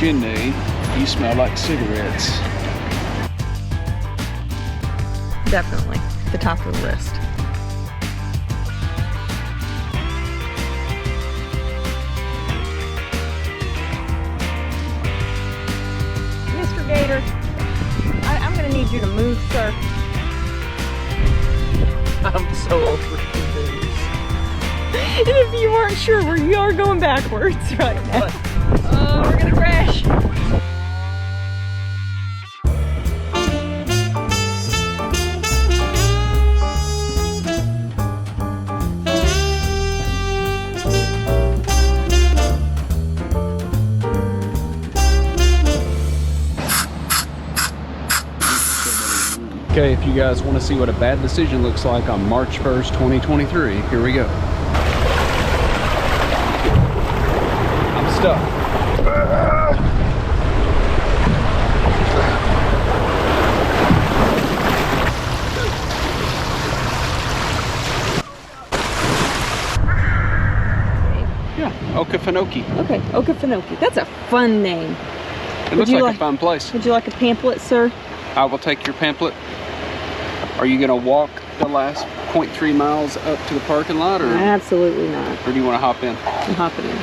chimney. You smell like cigarettes. Definitely the top of the list. Mr. Gator, I'm gonna need you to move, sir. I'm so over confused. And if you weren't sure, we are going backwards right now. Oh, we're gonna crash. Okay, if you guys want to see what a bad decision looks like on March 1st, 2023, here we go. I'm stuck. Yeah, Okefenokee. Okay, Okefenokee. That's a fun name. It looks like a fun place. Would you like a pamphlet, sir? I will take your pamphlet. Are you gonna walk the last 0.3 miles up to the parking lot, or? Absolutely not. Or do you want to hop in? I'm hopping in.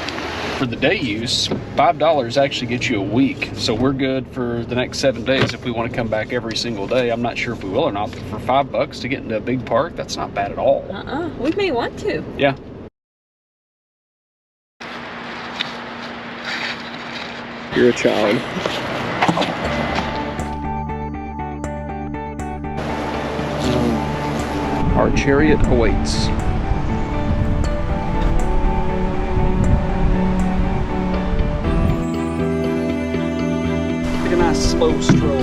For the day use, $5 actually gets you a week. So we're good for the next 7 days if we want to come back every single day. I'm not sure if we will or not, but for $5 to get into a big park, that's not bad at all. We may want to. Yeah. You're a child. Our chariot awaits. Take a nice slow stroll.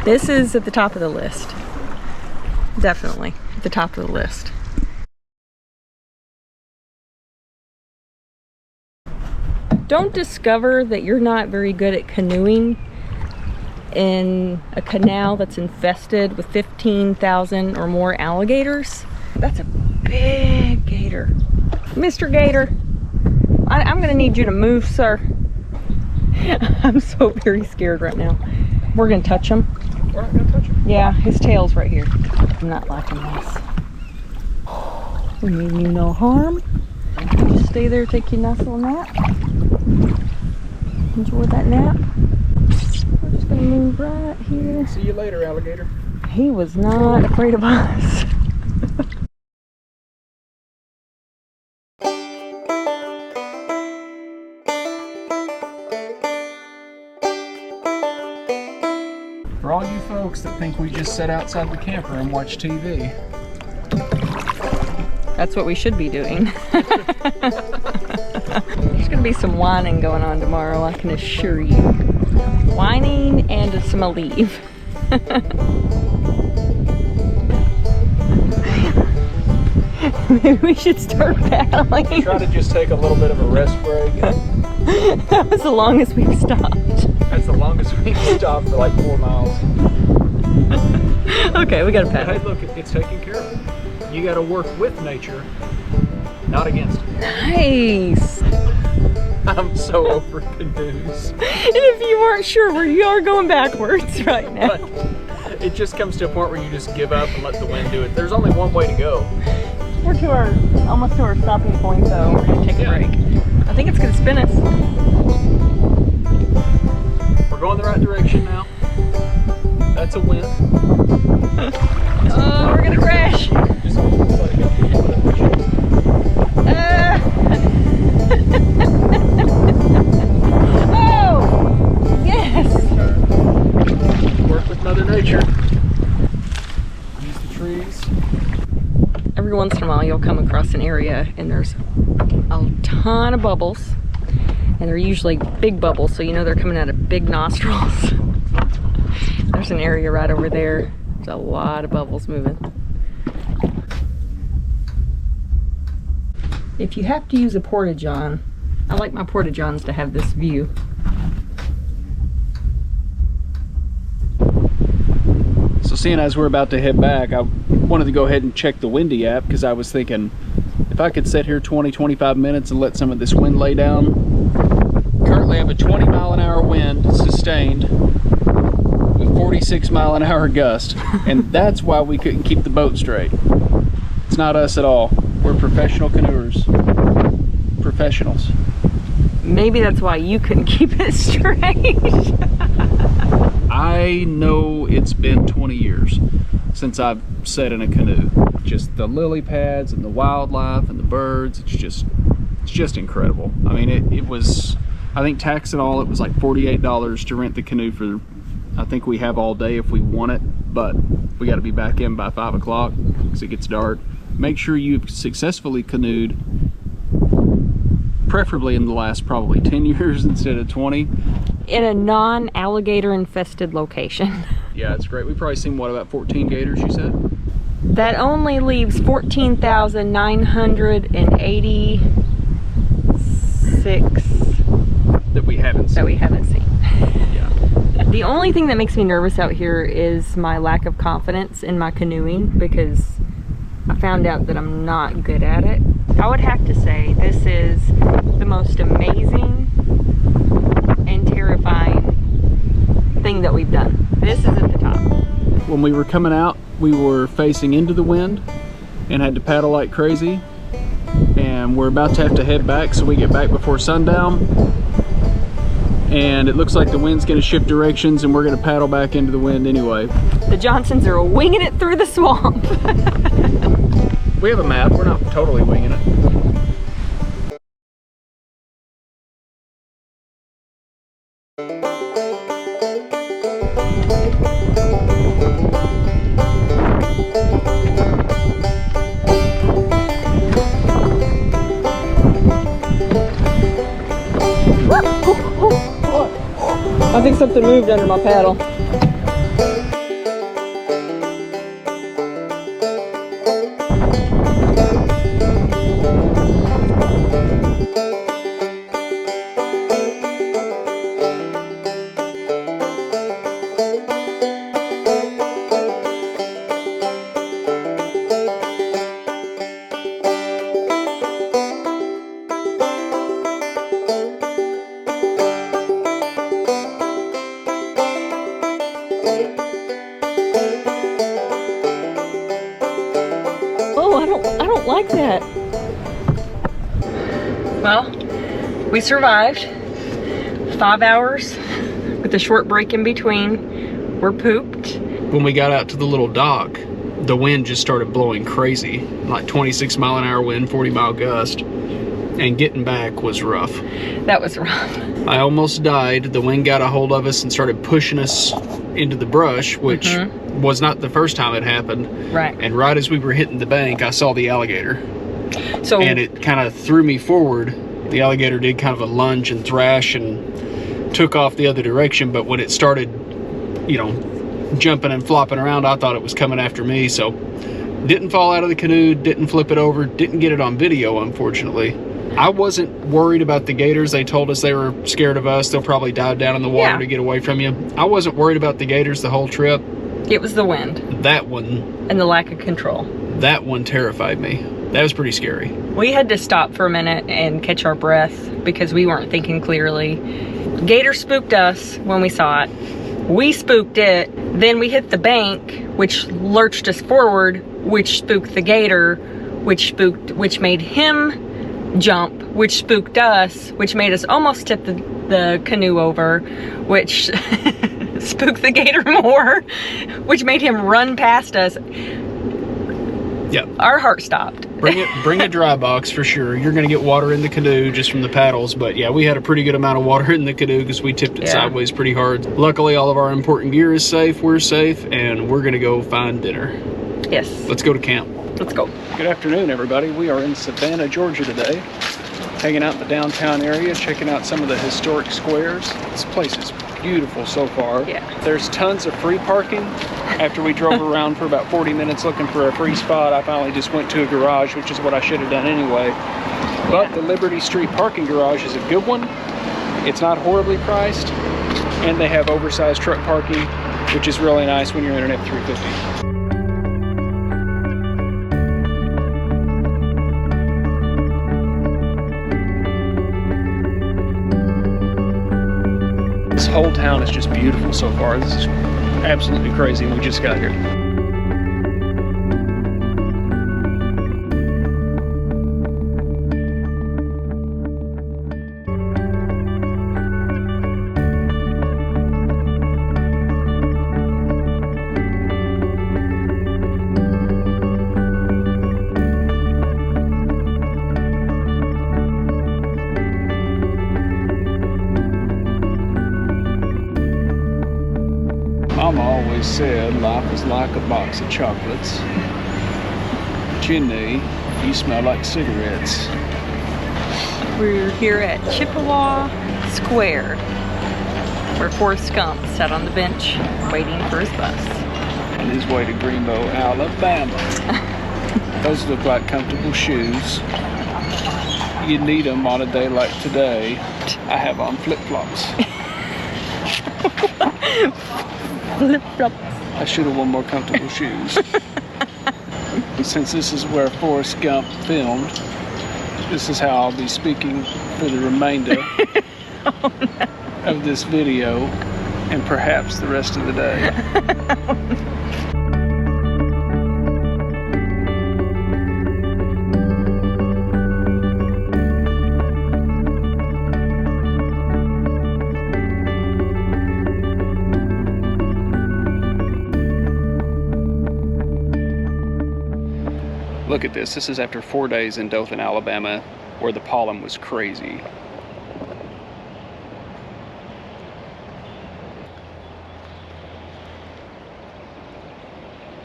This is at the top of the list. Definitely at the top of the list. Don't discover that you're not very good at canoeing in a canal that's infested with 15,000 or more alligators. That's a big gator. Mr. Gator, I'm gonna need you to move, sir. I'm so very scared right now. We're gonna touch him. We're not gonna touch him. Yeah, his tail's right here. I'm not liking this. We mean you no harm. You just stay there, take your nice little nap. Enjoy that nap. We're just gonna move right here. See you later, alligator. He was not afraid of us. For all you folks that think we just sit outside the camper and watch TV. That's what we should be doing. There's gonna be some whining going on tomorrow, I can assure you. Whining and some leave. Maybe we should start paddling. Try to just take a little bit of a rest break. That was the longest we've stopped. That's the longest we've stopped for like 4 miles. Okay, we gotta Hey, paddle. look, it's taken care of. You gotta work with nature, not against it. Nice. I'm so over canoes. And if you weren't sure, we are going backwards right now. But it just comes to a point where you just give up and let the wind do it. There's only one way to go. We're almost to our stopping point, though. We're gonna take a break. I think it's gonna spin us. We're going the right direction now. That's a win. Oh, we're gonna crash. Just let it go. Oh, yes. Work with Mother Nature. once in a while you'll come across an area and there's a ton of bubbles, and they're usually big bubbles, so you know they're coming out of big nostrils. There's an area right over there. There's a lot of bubbles moving. If you have to use a porta-john, I like my porta-johns to have this view. So seeing as we're about to head back, I wanted to go ahead and check the Windy app, because I was thinking if I could sit here 20-25 minutes and let some of this wind lay down. Currently I have a 20-mile-an-hour wind sustained with 46-mile-an-hour gust, and that's why we couldn't keep the boat straight. It's not us at all. We're professional canoers. Professionals. Maybe that's why you couldn't keep it straight. I know it's been 20 years since I've sat in a canoe. Just the lily pads and the wildlife and the birds, it's just incredible. I mean, it was, I think tax and all, it was like $48 to rent the canoe for, I think we have all day if we want it, but we got to be back in by 5 o'clock because it gets dark. Make sure you've successfully canoed, preferably in the last probably 10 years instead of 20. In a non-alligator infested location. Yeah, it's great. We've probably seen, what, about 14 gators, you said? That only leaves 14,986 that we haven't seen. Yeah. The only thing that makes me nervous out here is my lack of confidence in my canoeing, because I found out that I'm not good at it. I would have to say this is the most amazing and terrifying thing that we've done. This is at the top. When we were coming out, we were facing into the wind and had to paddle like crazy, and we're about to have to head back, so we get back before sundown, and it looks like the wind's going to shift directions and we're going to paddle back into the wind anyway. The Johnsons are winging it through the swamp. We have a map, we're not totally winging it. I think something moved under my paddle. I don't like that. Well, we survived 5 hours with a short break in between. We're pooped. When we got out to the little dock, the wind just started blowing crazy, like 26-mile-an-hour wind, 40-mile gust, and getting back was rough. That was rough. I almost died. The wind got a hold of us and started pushing us into the brush, which was not the first time it happened. Right. And right as we were hitting the bank, I saw the alligator. So, and it kind of threw me forward. The alligator did kind of a lunge and thrash and took off the other direction, but when it started, you know, jumping and flopping around, I thought it was coming after me. So didn't fall out of the canoe, didn't flip it over, didn't get it on video, unfortunately. I wasn't worried about the gators. They told us they were scared of us. They'll probably dive down in the water to get away from you. I wasn't worried about the gators the whole trip. It was the wind. That one. And the lack of control. That one terrified me. That was pretty scary. We had to stop for a minute and catch our breath because we weren't thinking clearly. Gator spooked us when we saw it. We spooked it. Then we hit the bank, which lurched us forward, which spooked the gator, which made him jump, which spooked us, which made us almost tip the canoe over, which spooked the gator more, which made him run past us. Yep. Our heart stopped. Bring a dry box for sure. You're gonna get water in the canoe just from the paddles, but yeah, we had a pretty good amount of water in the canoe because we tipped it sideways pretty hard. Luckily, all of our important gear is safe, we're safe, and we're gonna go find dinner. Yes. Let's go to camp. Let's go. Good afternoon, everybody. We are in Savannah, Georgia today, hanging out in the downtown area, checking out some of the historic squares. This place is beautiful so far. Yeah. There's tons of free parking. After we drove around for about 40 minutes looking for a free spot, I finally just went to a garage, which is what I should have done anyway. But the Liberty Street parking garage is a good one. It's not horribly priced, and they have oversized truck parking, which is really nice when you're in an F-350. This whole town is just beautiful so far. This is absolutely crazy, and we just got here. Mama always said life was like a box of chocolates. Jenny, you smell like cigarettes. We're here at Chippewa Square, where Forrest Gump sat on the bench waiting for his bus. On his way to Greenbow, Alabama. Those look like comfortable shoes. You need them on a day like today. I have on flip-flops. Flip-flops. I should have worn more comfortable shoes. Since this is where Forrest Gump filmed, this is how I'll be speaking for the remainder of this video and perhaps the rest of the day. Look at this. This is after 4 days in Dothan, Alabama, where the pollen was crazy.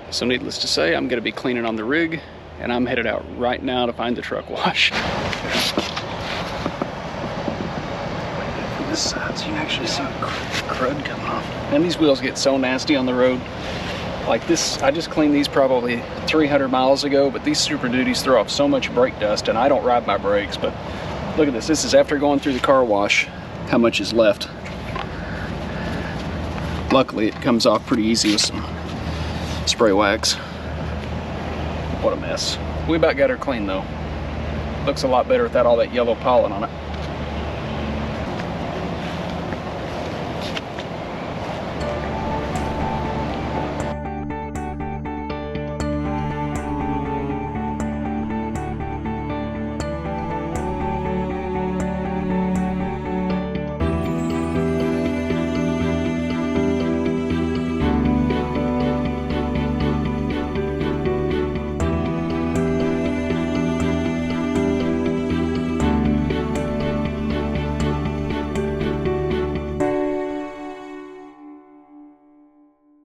So needless to say, I'm going to be cleaning on the rig, and I'm headed out right now to find the truck wash. From this side, so you can actually see the crud coming off. And these wheels get so nasty on the road. Like this, I just cleaned these probably 300 miles ago, but these Super Duties throw off so much brake dust, and I don't ride my brakes. But look at this. This is after going through the car wash, how much is left. Luckily, it comes off pretty easy with some spray wax. What a mess. We about got her clean though. Looks a lot better without all that yellow pollen on it.